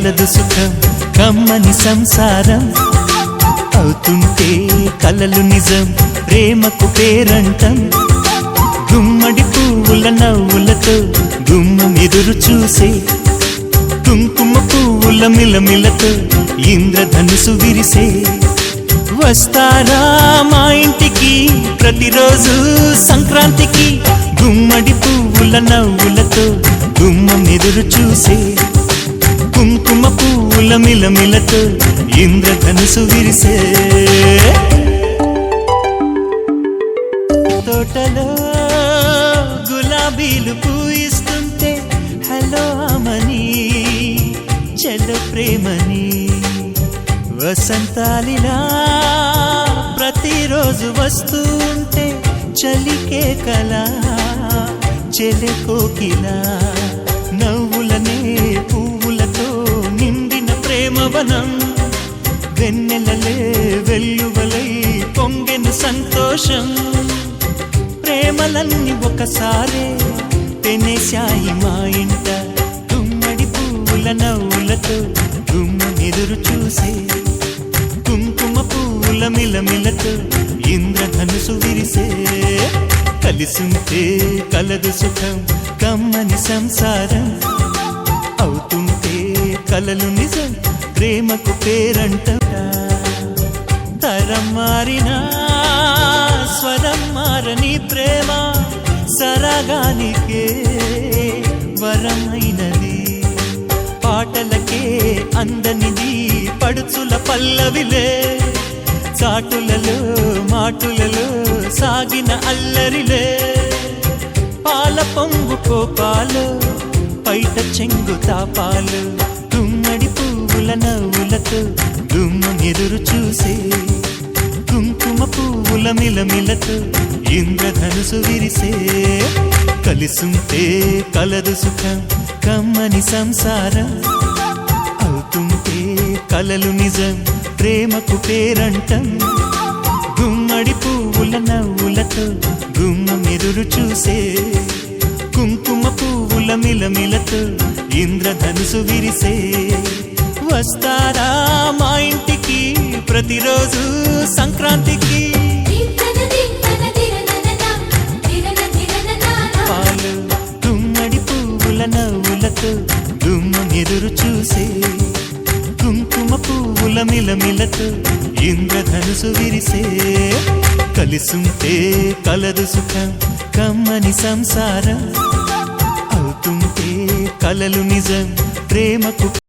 కలదు సుఖం కమ్మని సంసారం అవుతుంటే కలలు నిజం ప్రేమకు పేరంటం గుమ్మడి పువ్వుల నవ్వులతో గుమ్మం ఎదురు చూసే కుంకుమ పువ్వుల మిలమిలతో ఇంద్రధనుసు విరిసే వస్తారా మా ఇంటికి ప్రతిరోజు సంక్రాంతికి గుమ్మడి పువ్వుల నవ్వులతో గుమ్మం ఎదురు చూసే కుంకుమ పువ్వుల మిలమిలతో ఇంద్రధనుసు విరిసే తోటలో గులాబీలు పూయిస్తుంటే హలో అమని చెల్లో ప్రేమని వసంతాలిలా ప్రతిరోజు వస్తుంటే చలికే కలా చెలె కోకిలా నవ్వులనే పువ్వులతో నిండిన ప్రేమవనం వెన్నెలలే వెల్లువలై పొంగెను సంతోషం ప్రేమలన్నీ ఒకసారే తెనేశాయి మా ఇంట గుమ్మడి పువ్వుల నవ్వులతో గుమ్మం ఎదురు చూసే కుంకుమ పువ్వుల మిలమిలతో ఇంద్రధనుసు విరిసే కలిసుంటే కలదు సుఖం కమ్మని సంసారం అవుతుంటే కలలు నిజం ప్రేమకు పేరంట తరం మారినా స్వరం మారని ప్రేమ సరగానికే వరమైనది పాటలకే అందనిది పడుచుల పల్లవిలే చాటులలో మాటులలో సాగిన అల్లరిలే పాల పొంగు కోపాలు పైట చెంగు తాపాలు గుమ్మడి పువ్వుల నవ్వులతో గుమ్మం ఎదురు చూసే కుంకుమ పువ్వుల మిలమిలతో ఇంద్రధనుసు విరిసే కలిసుంటే కలదు సుఖం కమ్మని సంసారం అవుతుంటే కలలు నిజం ప్రేమకు పేరంటం గుమ్మడి పువ్వుల నవ్వులతో గుమ్మం ఎదురు చూసే కుంకుమ పువ్వుల మిలమిలతో ఇంద్రధనుసు విరిసే వస్తారా మా ఇంటికి ప్రతిరోజు సంక్రాంతికి పాలు గుమ్మడి పువ్వుల నవ్వులతో గుమ్మం ఎదురు చూసే కుంకుమ పువ్వుల మిలమిలతో ఇంద్రధనుసు విరిసే కలిసుంటే కలదు సుఖం కమ్మని సంసారం అవుతుంటే కలలు నిజం ప్రేమకు